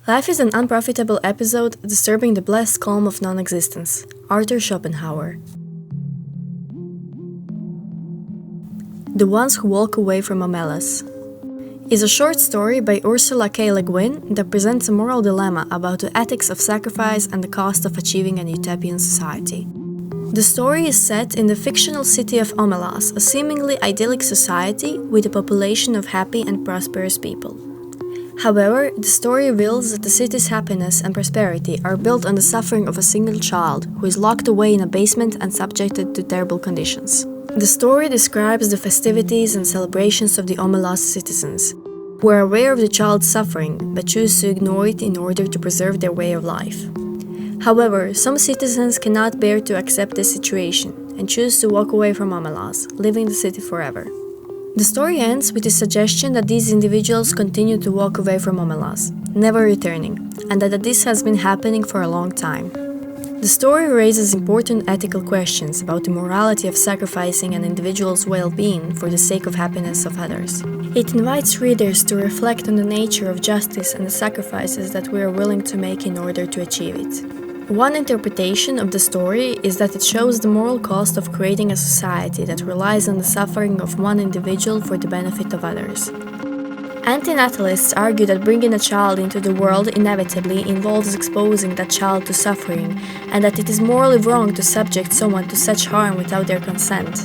Life is an unprofitable episode disturbing the blessed calm of non-existence. Arthur Schopenhauer. The Ones Who Walk Away from Omelas is a short story by Ursula K. Le Guin that presents a moral dilemma about the ethics of sacrifice and the cost of achieving a utopian society. The story is set in the fictional city of Omelas, a seemingly idyllic society with a population of happy and prosperous people. However, the story reveals that the city's happiness and prosperity are built on the suffering of a single child who is locked away in a basement and subjected to terrible conditions. The story describes the festivities and celebrations of the Omelas citizens, who are aware of the child's suffering but choose to ignore it in order to preserve their way of life. However, some citizens cannot bear to accept this situation and choose to walk away from Omelas, leaving the city forever. The story ends with the suggestion that these individuals continue to walk away from Omelas, never returning, and that this has been happening for a long time. The story raises important ethical questions about the morality of sacrificing an individual's well-being for the sake of happiness of others. It invites readers to reflect on the nature of justice and the sacrifices that we are willing to make in order to achieve it. One interpretation of the story is that it shows the moral cost of creating a society that relies on the suffering of one individual for the benefit of others. Antinatalists argue that bringing a child into the world inevitably involves exposing that child to suffering, and that it is morally wrong to subject someone to such harm without their consent.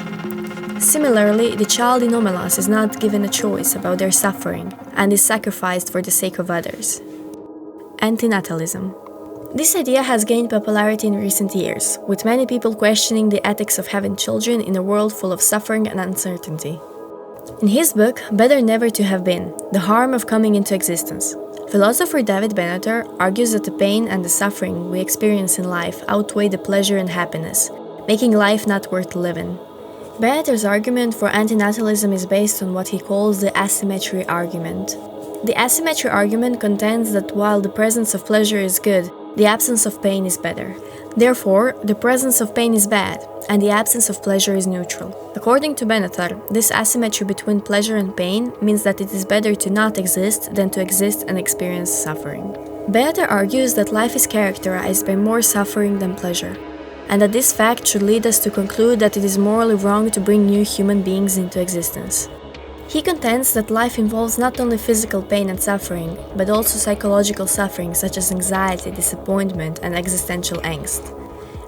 Similarly, the child in Omelas is not given a choice about their suffering, and is sacrificed for the sake of others. Antinatalism. This idea has gained popularity in recent years, with many people questioning the ethics of having children in a world full of suffering and uncertainty. In his book, Better Never to Have Been, The Harm of Coming into Existence, philosopher Benatar argues that the pain and the suffering we experience in life outweigh the pleasure and happiness, making life not worth living. Benatar's argument for antinatalism is based on what he calls the asymmetry argument. The asymmetry argument contends that while the presence of pleasure is good, the absence of pain is better. Therefore, the presence of pain is bad, and the absence of pleasure is neutral. According to Benatar, this asymmetry between pleasure and pain means that it is better to not exist than to exist and experience suffering. Benatar argues that life is characterized by more suffering than pleasure, and that this fact should lead us to conclude that it is morally wrong to bring new human beings into existence. He contends that life involves not only physical pain and suffering, but also psychological suffering such as anxiety, disappointment, and existential angst.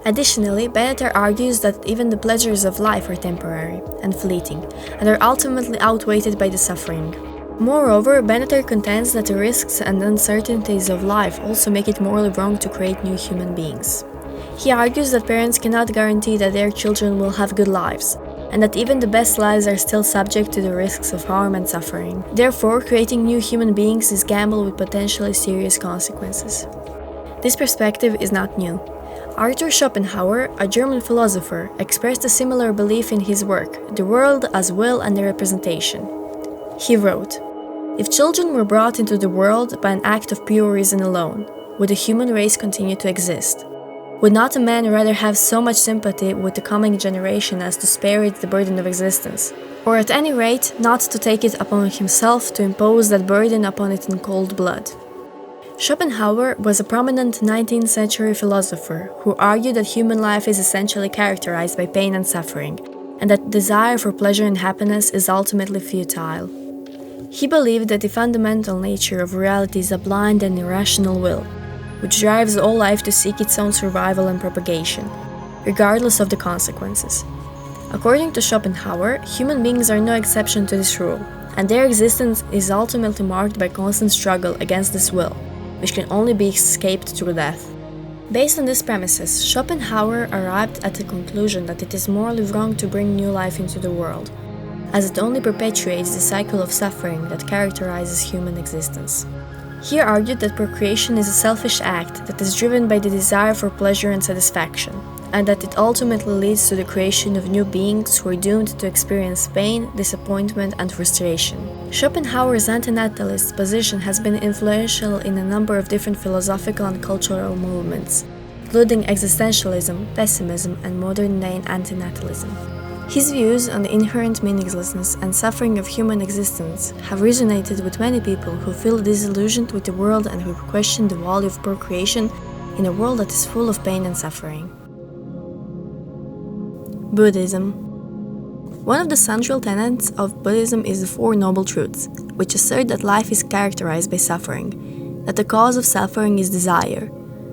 Additionally, Benatar argues that even the pleasures of life are temporary and fleeting, and are ultimately outweighed by the suffering. Moreover, Benatar contends that the risks and uncertainties of life also make it morally wrong to create new human beings. He argues that parents cannot guarantee that their children will have good lives, and that even the best lives are still subject to the risks of harm and suffering. Therefore, creating new human beings is gamble with potentially serious consequences. This perspective is not new. Arthur Schopenhauer, a German philosopher, expressed a similar belief in his work, The World as Will and Representation. He wrote, "If children were brought into the world by an act of pure reason alone, would the human race continue to exist? Would not a man rather have so much sympathy with the coming generation as to spare it the burden of existence, or at any rate not to take it upon himself to impose that burden upon it in cold blood?" Schopenhauer was a prominent 19th century philosopher who argued that human life is essentially characterized by pain and suffering, and that desire for pleasure and happiness is ultimately futile. He believed that the fundamental nature of reality is a blind and irrational will, which drives all life to seek its own survival and propagation, regardless of the consequences. According to Schopenhauer, human beings are no exception to this rule, and their existence is ultimately marked by constant struggle against this will, which can only be escaped through death. Based on these premises, Schopenhauer arrived at the conclusion that it is morally wrong to bring new life into the world, as it only perpetuates the cycle of suffering that characterizes human existence. He argued that procreation is a selfish act that is driven by the desire for pleasure and satisfaction, and that it ultimately leads to the creation of new beings who are doomed to experience pain, disappointment, and frustration. Schopenhauer's antinatalist position has been influential in a number of different philosophical and cultural movements, including existentialism, pessimism, and modern-day antinatalism. His views on the inherent meaninglessness and suffering of human existence have resonated with many people who feel disillusioned with the world and who question the value of procreation in a world that is full of pain and suffering. Buddhism. One of the central tenets of Buddhism is the Four Noble Truths, which assert that life is characterized by suffering, that the cause of suffering is desire,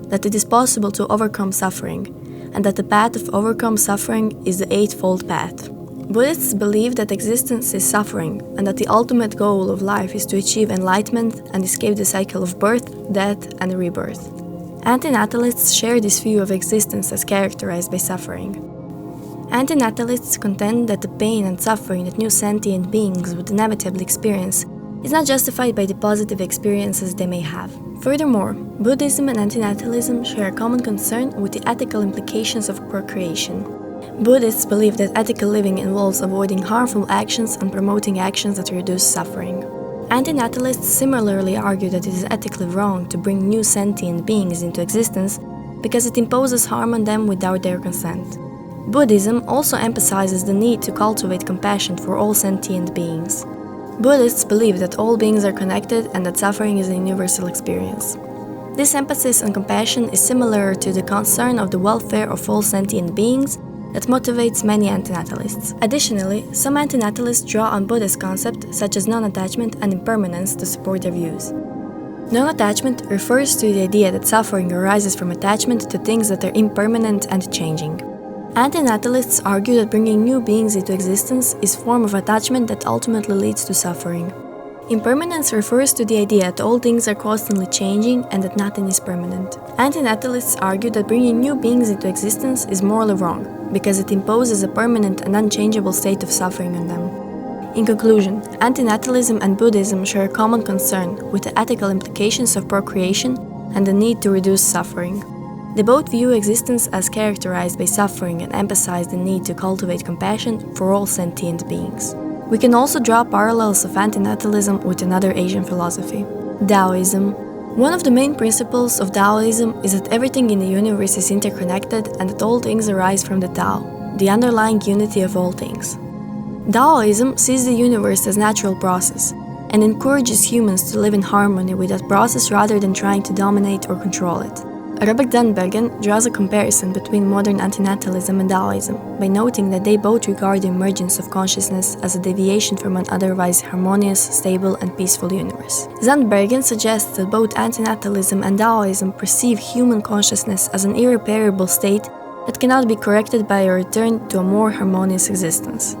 that it is possible to overcome suffering, and that the path of overcome suffering is the Eightfold Path. Buddhists believe that existence is suffering, and that the ultimate goal of life is to achieve enlightenment and escape the cycle of birth, death, and rebirth. Antinatalists share this view of existence as characterized by suffering. Antinatalists contend that the pain and suffering that new sentient beings would inevitably experience is not justified by the positive experiences they may have. Furthermore, Buddhism and antinatalism share a common concern with the ethical implications of procreation. Buddhists believe that ethical living involves avoiding harmful actions and promoting actions that reduce suffering. Antinatalists similarly argue that it is ethically wrong to bring new sentient beings into existence because it imposes harm on them without their consent. Buddhism also emphasizes the need to cultivate compassion for all sentient beings. Buddhists believe that all beings are connected and that suffering is a universal experience. This emphasis on compassion is similar to the concern of the welfare of all sentient beings that motivates many antinatalists. Additionally, some antinatalists draw on Buddhist concepts such as non-attachment and impermanence to support their views. Non-attachment refers to the idea that suffering arises from attachment to things that are impermanent and changing. Antinatalists argue that bringing new beings into existence is a form of attachment that ultimately leads to suffering. Impermanence refers to the idea that all things are constantly changing and that nothing is permanent. Antinatalists argue that bringing new beings into existence is morally wrong, because it imposes a permanent and unchangeable state of suffering on them. In conclusion, antinatalism and Buddhism share a common concern with the ethical implications of procreation and the need to reduce suffering. They both view existence as characterized by suffering and emphasize the need to cultivate compassion for all sentient beings. We can also draw parallels of antinatalism with another Asian philosophy, Daoism. One of the main principles of Daoism is that everything in the universe is interconnected and that all things arise from the Tao, the underlying unity of all things. Daoism sees the universe as a natural process and encourages humans to live in harmony with that process rather than trying to dominate or control it. Robert Dunbergen draws a comparison between modern antinatalism and Daoism by noting that they both regard the emergence of consciousness as a deviation from an otherwise harmonious, stable, and peaceful universe. Dunbergen suggests that both antinatalism and Daoism perceive human consciousness as an irreparable state that cannot be corrected by a return to a more harmonious existence.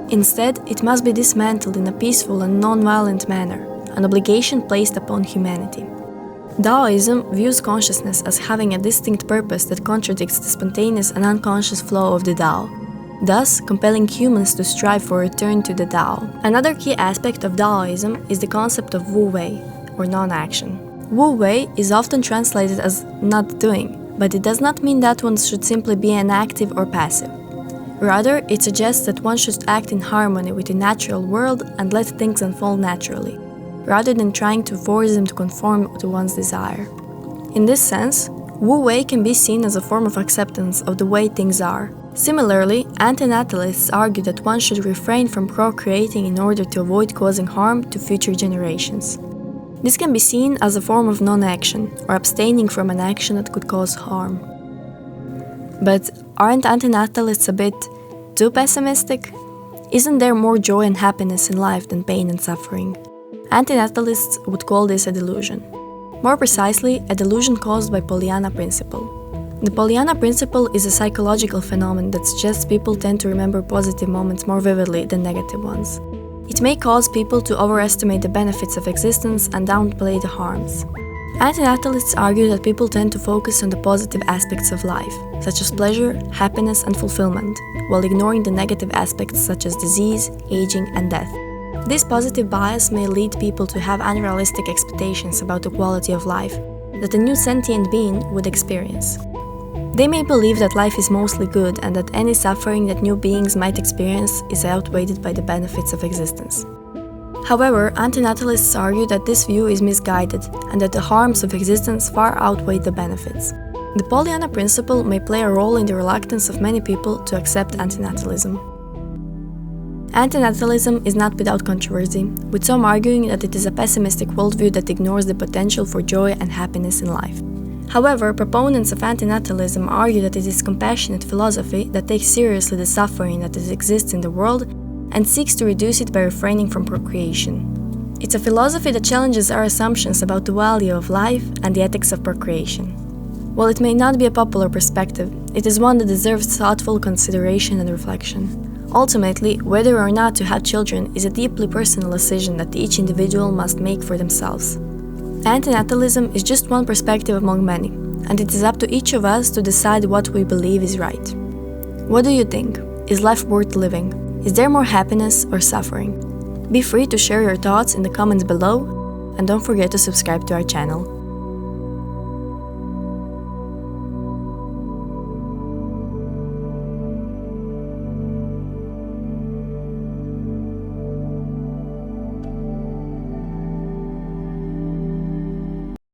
Instead, it must be dismantled in a peaceful and non-violent manner, an obligation placed upon humanity. Daoism views consciousness as having a distinct purpose that contradicts the spontaneous and unconscious flow of the Tao, thus compelling humans to strive for a return to the Tao. Another key aspect of Daoism is the concept of Wu Wei, or non-action. Wu Wei is often translated as not doing, but it does not mean that one should simply be inactive or passive. Rather, it suggests that one should act in harmony with the natural world and let things unfold naturally, rather than trying to force them to conform to one's desire. In this sense, Wu Wei can be seen as a form of acceptance of the way things are. Similarly, antinatalists argue that one should refrain from procreating in order to avoid causing harm to future generations. This can be seen as a form of non-action, or abstaining from an action that could cause harm. But aren't antinatalists a bit too pessimistic? Isn't there more joy and happiness in life than pain and suffering? Antinatalists would call this a delusion. More precisely, a delusion caused by Pollyanna principle. The Pollyanna principle is a psychological phenomenon that suggests people tend to remember positive moments more vividly than negative ones. It may cause people to overestimate the benefits of existence and downplay the harms. Antinatalists argue that people tend to focus on the positive aspects of life, such as pleasure, happiness, and fulfillment, while ignoring the negative aspects such as disease, aging, and death. This positive bias may lead people to have unrealistic expectations about the quality of life that a new sentient being would experience. They may believe that life is mostly good and that any suffering that new beings might experience is outweighed by the benefits of existence. However, antinatalists argue that this view is misguided and that the harms of existence far outweigh the benefits. The Pollyanna principle may play a role in the reluctance of many people to accept antinatalism. Antinatalism is not without controversy, with some arguing that it is a pessimistic worldview that ignores the potential for joy and happiness in life. However, proponents of antinatalism argue that it is compassionate philosophy that takes seriously the suffering that exists in the world and seeks to reduce it by refraining from procreation. It's a philosophy that challenges our assumptions about the value of life and the ethics of procreation. While it may not be a popular perspective, it is one that deserves thoughtful consideration and reflection. Ultimately, whether or not to have children is a deeply personal decision that each individual must make for themselves. Antinatalism is just one perspective among many, and it is up to each of us to decide what we believe is right. What do you think? Is life worth living? Is there more happiness or suffering? Be free to share your thoughts in the comments below, and don't forget to subscribe to our channel.